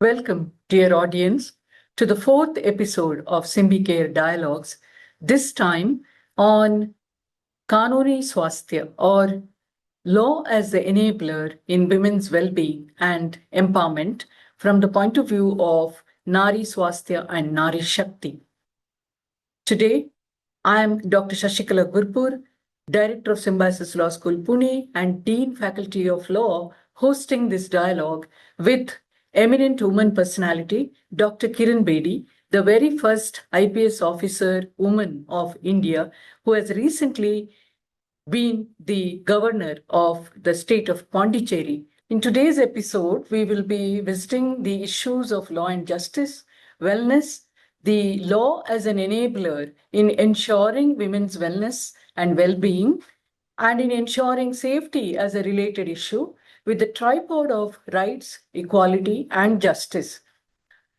Welcome, dear audience, to the fourth episode of SymbiCare Dialogues, this time on Kanuni Swasthya, or Law as the Enabler in Women's Well-being and Empowerment from the point of view of Nari Swasthya and Nari Shakti. Today, I am Dr Shashikala Gurpur, Director of Symbiosis Law School, Pune, and Dean Faculty of Law, hosting this dialogue with eminent woman personality, Dr Kiran Bedi, the very first IPS officer woman of India, who has recently been the governor of the state of Pondicherry. In today's episode, we will be visiting the issues of law and justice, wellness, the law as an enabler in ensuring women's wellness and well-being, and in ensuring safety as a related issue, with the tripod of rights, equality, and justice.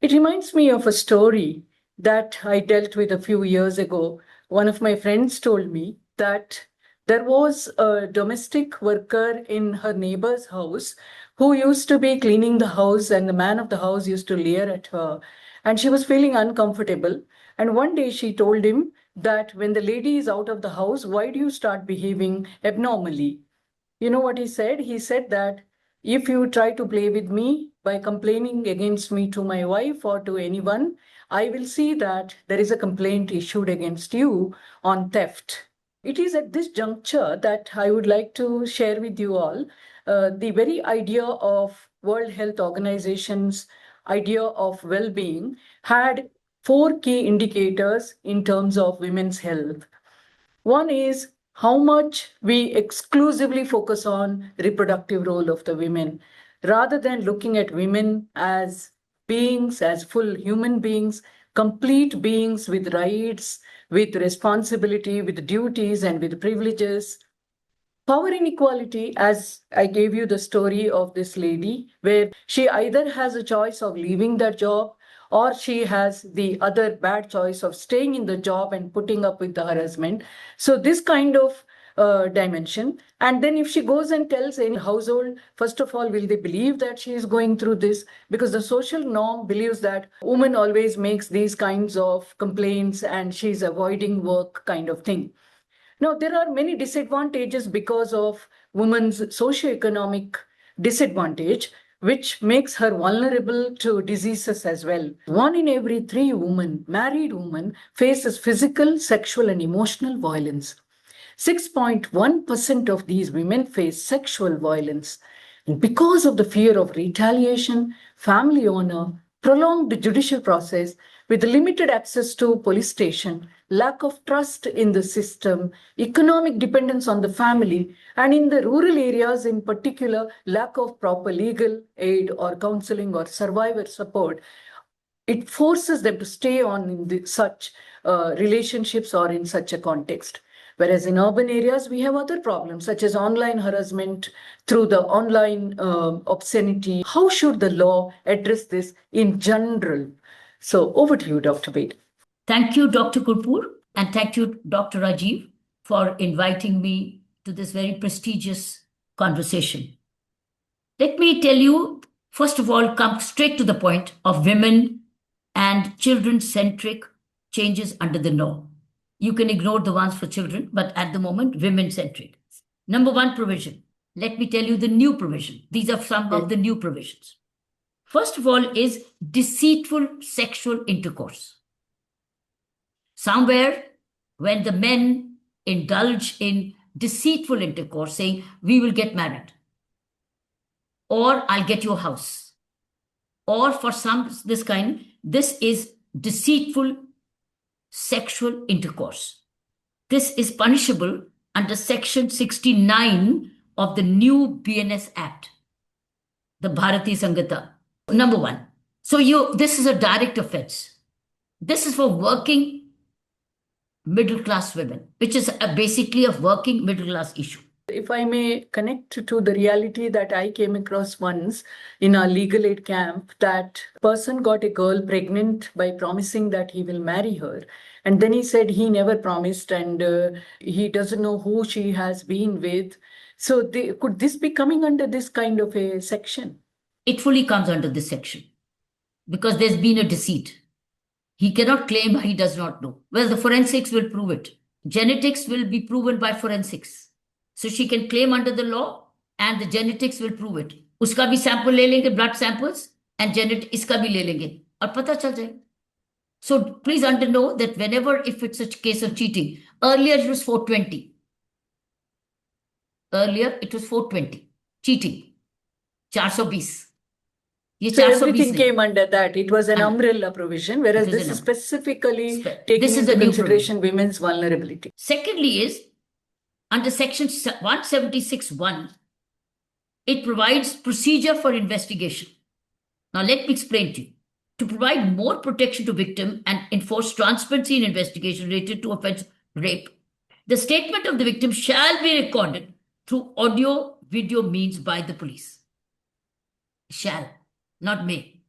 It reminds me of a story that I dealt with a few years ago. One of my friends told me that there was a domestic worker in her neighbor's house who used to be cleaning the house, and the man of the house used to leer at her. And she was feeling uncomfortable. And one day she told him that when the lady is out of the house, why do you start behaving abnormally? You know what he said? He said that if you try to play with me by complaining against me to my wife or to anyone, I will see that there is a complaint issued against you on theft. It is at this juncture that I would like to share with you all the very idea of World Health Organization's idea of well-being had four key indicators in terms of women's health. One is how much we exclusively focus on reproductive role of the women, rather than looking at women as beings, as full human beings, complete beings with rights, with responsibility, with duties, and with privileges. Power inequality, as I gave you the story of this lady, where she either has a choice of leaving that job or she has the other bad choice of staying in the job and putting up with the harassment. So this kind of dimension. And then if she goes and tells any household, first of all, will they believe that she is going through this? Because the social norm believes that woman always makes these kinds of complaints and she's avoiding work kind of thing. Now, there are many disadvantages because of women's socio-economic disadvantage, which makes her vulnerable to diseases as well. One in every three women, married women, faces physical, sexual, and emotional violence. 6.1% of these women face sexual violence. And because of the fear of retaliation, family honor, prolonged judicial process, with limited access to police station, lack of trust in the system, economic dependence on the family, and in the rural areas in particular, lack of proper legal aid or counseling or survivor support, it forces them to stay on in such relationships or in such a context. Whereas in urban areas, we have other problems such as online harassment through the online obscenity. How should the law address this in general? So over to you, Dr. Bedi. Thank you, Dr. Gurpur, and thank you, Dr. Rajiv, for inviting me to this very prestigious conversation. Let me tell you, first of all, come straight to the point of women and children-centric changes under the law. You can ignore the ones for children, but at the moment, women-centric. Number one provision. Let me tell you the new provision. These are some of the new provisions. First of all is deceitful sexual intercourse. Somewhere when the men indulge in deceitful intercourse, saying, we will get married, or I'll get your house, or for some this kind, this is deceitful sexual intercourse. This is punishable under Section 69 of the new BNS Act, the Bharatiya Sanhita. Number one. So this is a direct offense. This is for working middle-class women, which is basically a working middle-class issue. If I may connect to the reality that I came across once in our legal aid camp, that person got a girl pregnant by promising that he will marry her. And then he said he never promised and he doesn't know who she has been with. So could this be coming under this kind of a section? It fully comes under this section. because there's been a deceit. He cannot claim he does not know. Well, the forensics will prove it. Genetics will be proven by forensics. So she can claim under the law and the genetics will prove it. Uska bhi sample le lenge, blood samples, and iska bhi le lenge. Aur pata chal jayega. So please know that whenever, if it's a case of cheating, earlier it was 420. Earlier it was 420. Cheating. 420. So everything came under that. It was an umbrella provision, whereas this is specifically taking into consideration women's vulnerability. Secondly is, under section 176(1), it provides procedure for investigation. Now let me explain to you. To provide more protection to victim and enforce transparency in investigation related to offense rape, the statement of the victim shall be recorded through audio video means by the police. Shall, not may.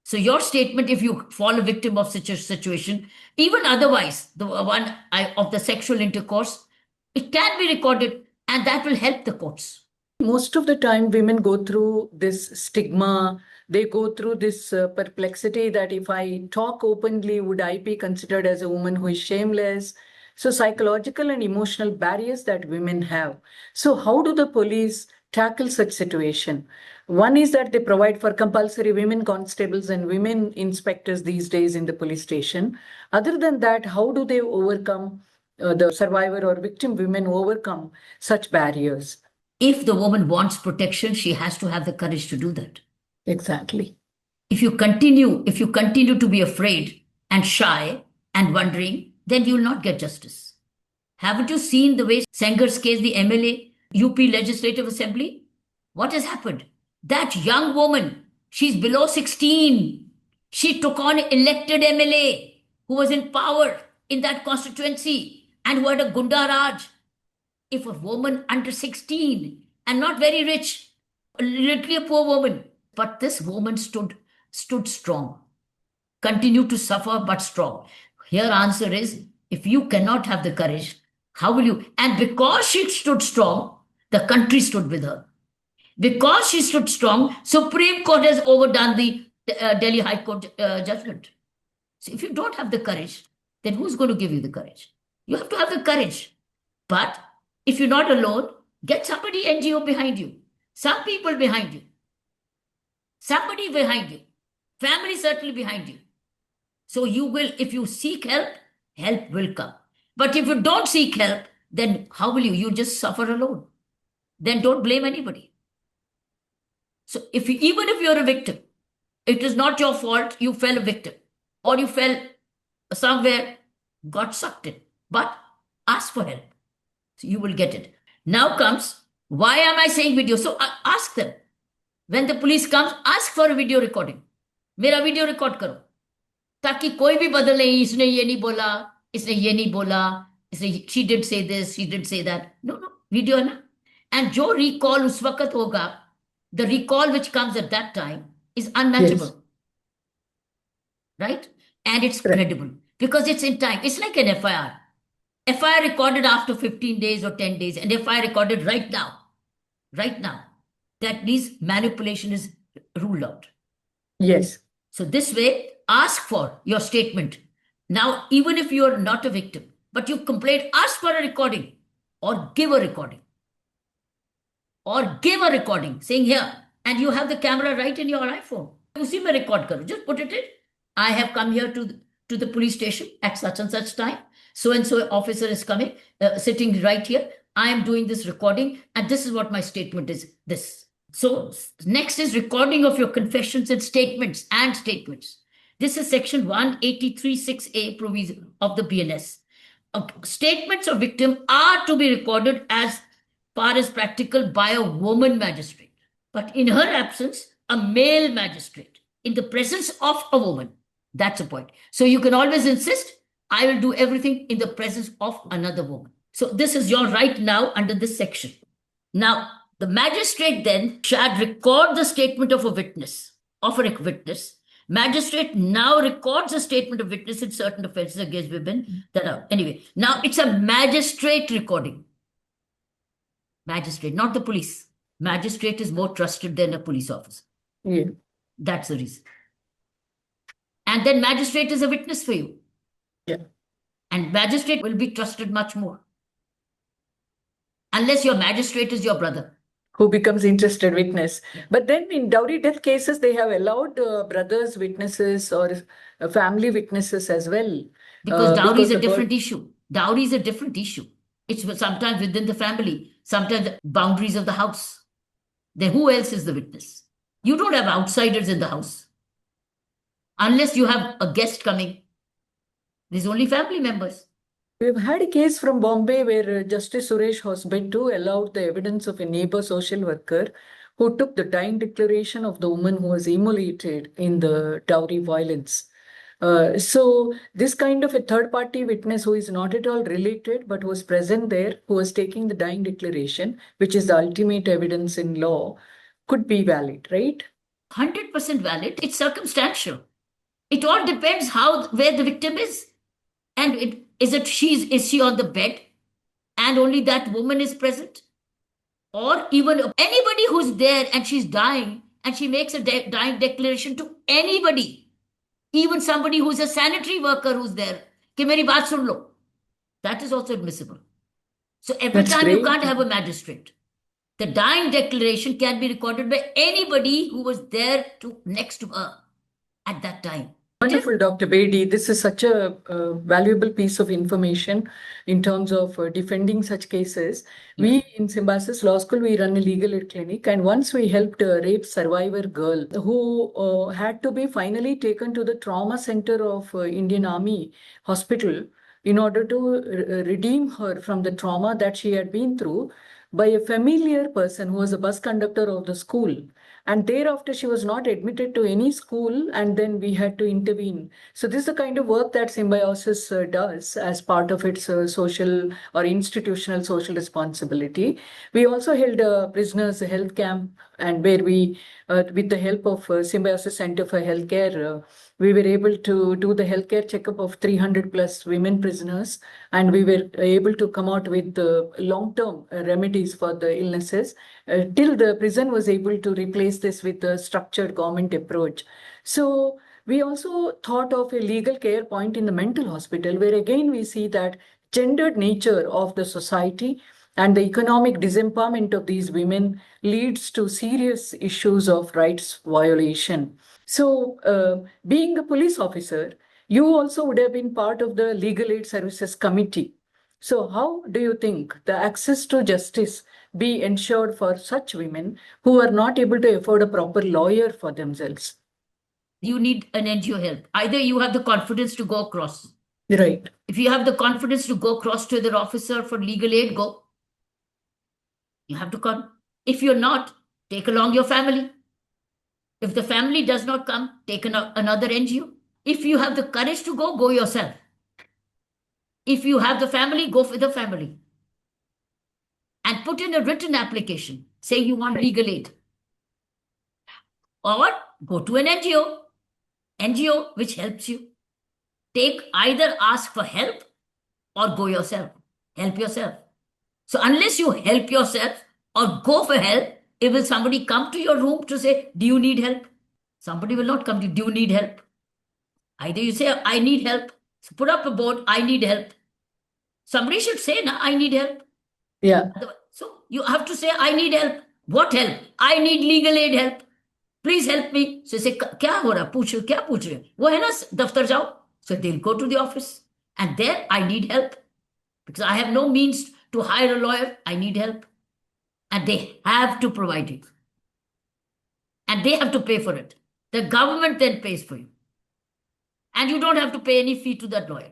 So your statement, if you fall a victim of such a situation, even otherwise, the one of the sexual intercourse, it can be recorded and that will help the courts. Most of the time, women go through this stigma. They go through this perplexity that if I talk openly, would I be considered as a woman who is shameless? So psychological and emotional barriers that women have. So how do the police tackle such situation? One is that they provide for compulsory women constables and women inspectors these days in the police station. Other than that, how do they overcome the survivor or victim women overcome such barriers? If the woman wants protection, she has to have the courage to do that. Exactly. If you continue to be afraid and shy and wondering, then you will not get justice. Haven't you seen the way Sengar's case, the MLA, UP Legislative Assembly? What has happened? That young woman, she's below 16. She took on an elected MLA who was in power in that constituency and who had a Gunda Raj. If a woman under 16 and not very rich, literally a poor woman, but this woman stood strong, continued to suffer, but strong. Here answer is, if you cannot have the courage, how will you? And because she stood strong, the country stood with her. Because she stood strong, Supreme Court has overdone the Delhi High Court judgment. So if you don't have the courage, then who's going to give you the courage? You have to have the courage. But if you're not alone, get somebody NGO behind you, some people behind you, somebody behind you, family certainly behind you. So you will, if you seek help, help will come. But if you don't seek help, then how will you? You just suffer alone. Then don't blame anybody. So even if you're a victim, it is not your fault you fell a victim or you fell somewhere, got sucked in. But ask for help. So you will get it. Now comes, why am I saying video? So ask them. When the police comes, ask for a video recording. मेरा video record करो ताकि कोई भी बदल नहीं, इसने ये नहीं बोला, इसने ये नहीं बोला, इसने she did say this, she did say that. No, video है ना. And जो recall उस वक्त होगा, the recall which comes at that time is unmatchable. Yes. Right? And it's credible because it's in time. It's like an FIR. FIR recorded after 15 days or 10 days and FIR recorded right now. Right now. That means manipulation is ruled out. Yes. So this way, ask for your statement. Now, even if you are not a victim, but you complained, ask for a recording or give a recording. Or give a recording saying here, and you have the camera right in your iPhone. Usi mein record karo. Just put it in. I have come here to the police station at such and such time. So and so officer is coming, sitting right here. I am doing this recording, and this is what my statement is. This. So next is recording of your confessions and statements. This is section 183(6)(a) provision of the BNS. Statements of victim are to be recorded as far as practical by a woman magistrate, but in her absence, a male magistrate in the presence of a woman. That's the point. So you can always insist, I will do everything in the presence of another woman. So this is your right now under this section. Now, the magistrate then shall record the statement of a witness. Magistrate now records a statement of witness in certain offences against women that are. Anyway, now it's a magistrate recording. Magistrate, not the police. Magistrate is more trusted than a police officer. Yeah. That's the reason. And then magistrate is a witness for you. Yeah. And magistrate will be trusted much more. Unless your magistrate is your brother. Who becomes interested witness. But then in dowry death cases, they have allowed brothers witnesses or family witnesses as well. Because dowry is a the different issue. Dowry is a different issue. It's sometimes within the family, sometimes the boundaries of the house. Then who else is the witness? You don't have outsiders in the house. Unless you have a guest coming. There's only family members. We've had a case from Bombay where Justice Suresh Hosbettu allowed the evidence of a neighbor social worker who took the dying declaration of the woman who was immolated in the dowry violence. So this kind of a third party witness who is not at all related but was present there, who was taking the dying declaration, which is the ultimate evidence in law, could be valid, right? 100% valid. It's circumstantial. It all depends where the victim is. And is she on the bed and only that woman is present? Or even anybody who's there and she's dying and she makes a dying declaration to anybody, even somebody who's a sanitary worker who's there, कि मेरी बात सुन लो. That is also admissible. So every That's time you great. can't have a magistrate. The dying declaration can be recorded by anybody who was there next to her at that time. Wonderful, Dr. Bedi. This is such a valuable piece of information in terms of defending such cases. We in Symbiosis Law School, we run a legal aid clinic, and once we helped a rape survivor girl who had to be finally taken to the trauma center of Indian Army Hospital in order to redeem her from the trauma that she had been through by a familiar person who was a bus conductor of the school. And thereafter, she was not admitted to any school, and then we had to intervene. So this is the kind of work that Symbiosis does as part of its social or institutional social responsibility. We also held a prisoners' health camp, and where we, with the help of Symbiosis Center for Healthcare, we were able to do the healthcare checkup of 300 plus women prisoners, and we were able to come out with long-term remedies for the illnesses till the prison was able to replace this with a structured government approach. So we also thought of a legal care point in the mental hospital, where again we see that gendered nature of the society and the economic disempowerment of these women leads to serious issues of rights violation. So, being a police officer, you also would have been part of the Legal Aid Services Committee. So, how do you think the access to justice be ensured for such women who are not able to afford a proper lawyer for themselves? You need an NGO help. Either you have the confidence to go across. Right. If you have the confidence to go across to their officer for legal aid, go. You have to come. If you're not, take along your family. If the family does not come, take another NGO. If you have the courage to go, go yourself. If you have the family, go for the family. And put in a written application saying you want legal aid. Or go to an NGO which helps you. Either ask for help or go yourself. Help yourself. So unless you help yourself or go for help, will somebody come to your room to say, do you need help? Somebody will not come to you, do you need help? Either you say, I need help. So put up a board, I need help. Somebody should say, no, I need help. Yeah. So you have to say, I need help. What help? I need legal aid help. Please help me. So say, क्या हो रहा? पूछ क्या पूछ रहे? वो है ना दफ्तर जाओ. So they'll go to the office. And there I need help. Because I have no means to hire a lawyer. I need help. And they have to provide it. And they have to pay for it. The government then pays for you. And you don't have to pay any fee to that lawyer.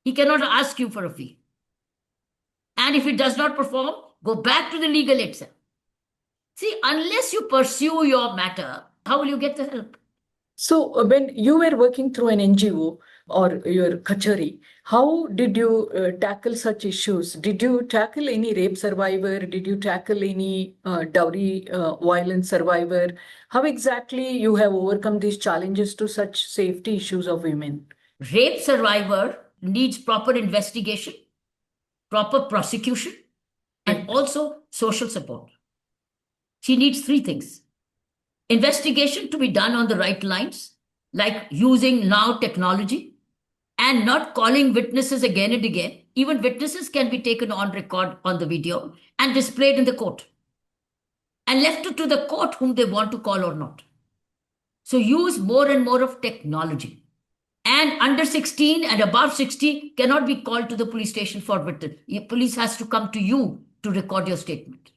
He cannot ask you for a fee. And if it does not perform, go back to the legal aid cell. See, unless you pursue your matter, how will you get the help? So when you were working through an NGO or your kachari, how did you tackle such issues? Did you tackle any rape survivor? Did you tackle any dowry violence survivor? How exactly you have overcome these challenges to such safety issues of women? Rape survivor needs proper investigation, proper prosecution, and also social support. She needs three things. Investigation to be done on the right lines. like using now technology and not calling witnesses again and again. Even witnesses can be taken on record on the video and displayed in the court and left to the court whom they want to call or not. So use more and more of technology. And under 16 and above 60 cannot be called to the police station for witness. Police has to come to you to record your statement.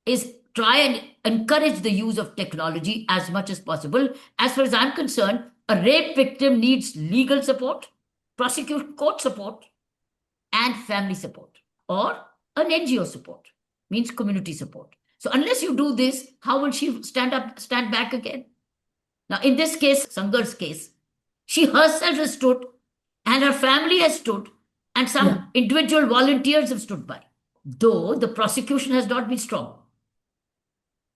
Is try and encourage the use of technology as much as possible. As far as I'm concerned, a rape victim needs legal support, prosecution court support, and family support, or an NGO support, means community support. So unless you do this, how will she stand back again? Now, in this case, Sangar's case, she herself has stood, and her family has stood, and some individual volunteers have stood by. Though the prosecution has not been strong.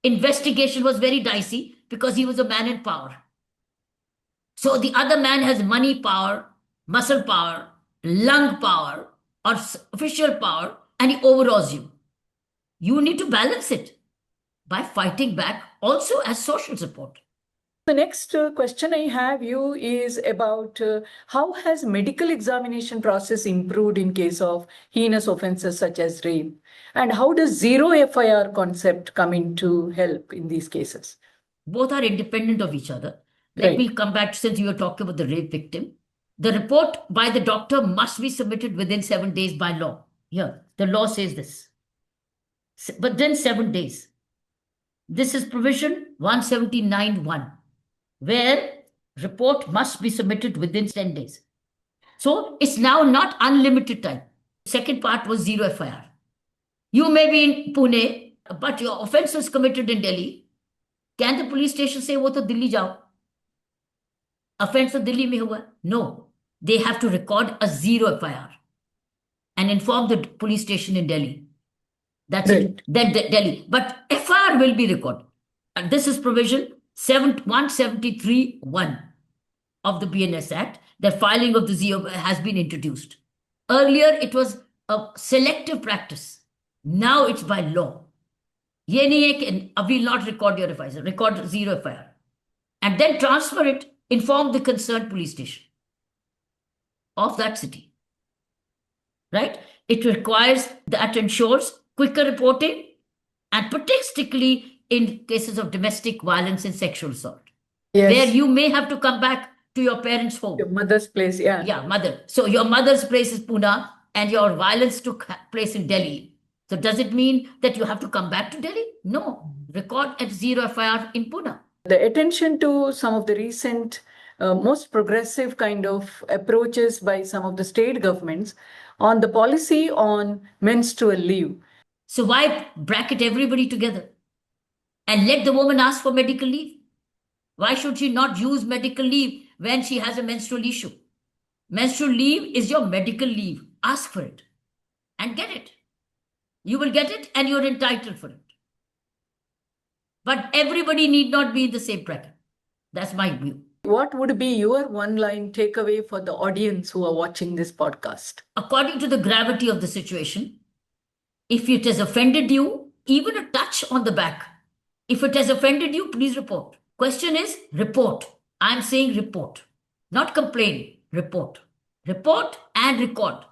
Investigation was very dicey because he was a man in power. So the other man has money power, muscle power, lung power, or official power, and he overawes you. You need to balance it by fighting back also as social support. The next question I have you is about how has medical examination process improved in case of heinous offences such as rape, and how does zero FIR concept come into help in these cases? Both are independent of each other. Let me come back, since you were talking about the rape victim. The report by the doctor must be submitted within 7 days by law. Here, the law says this. But then 7 days. This is provision 179(1), where report must be submitted within 10 days. So it's now not unlimited time. Second part was zero FIR. You may be in Pune, but your offense was committed in Delhi. Can the police station say, wo to Delhi jao? Offense to Delhi mein hua? No. They have to record a zero FIR and inform the police station in Delhi. That's it. Then Delhi. But FIR will be recorded. And this is provision 173(1) of the BNS Act. The filing of the zero has been introduced. Earlier, it was a selective practice. Now it's by law. Ye nahi hai ki will not record your FIR. Record zero FIR. And then transfer it, inform the concerned police station of that city. Right? It requires, that ensures quicker reporting, and particularly in cases of domestic violence and sexual assault, where you may have to come back to your parents' home. Your mother's place, Yeah, mother. So your mother's place is Pune, and your violence took place in Delhi. So does it mean that you have to come back to Delhi? No. Record at zero FIR in Pune. The attention to some of the recent most progressive kind of approaches by some of the state governments on the policy on menstrual leave. So why bracket everybody together and let the woman ask for medical leave? Why should she not use medical leave when she has a menstrual issue? Menstrual leave is your medical leave. Ask for it and get it. You will get it and you're entitled for it. But everybody need not be in the same bracket. That's my view. What would be your one-line takeaway for the audience who are watching this podcast? According to the gravity of the situation, if it has offended you, even a touch on the back, if it has offended you, please report. Question is report. I'm saying report, not complain, report. Report and record.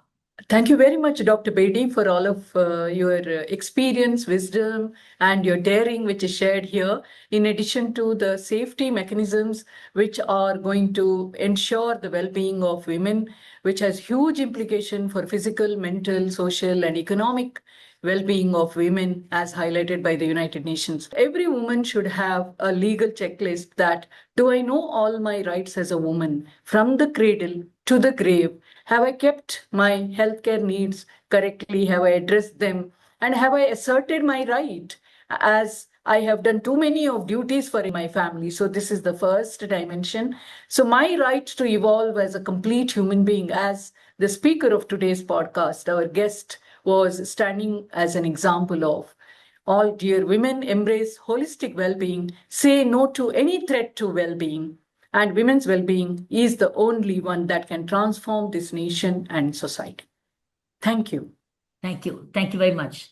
Thank you very much, Dr. Bedi, for all of your experience, wisdom, and your daring, which is shared here, in addition to the safety mechanisms which are going to ensure the well-being of women, which has huge implication for physical, mental, social, and economic well-being of women, as highlighted by the United Nations. Every woman should have a legal checklist that, do I know all my rights as a woman, from the cradle to the grave? Have I kept my healthcare needs correctly? Have I addressed them? And have I asserted my right, as I have done too many of duties for my family? So this is the first dimension. So my right to evolve as a complete human being, as the speaker of today's podcast, our guest, was standing as an example of. All dear women, embrace holistic well-being, say no to any threat to well-being. And women's well-being is the only one that can transform this nation and society. Thank you. Thank you. Thank you very much.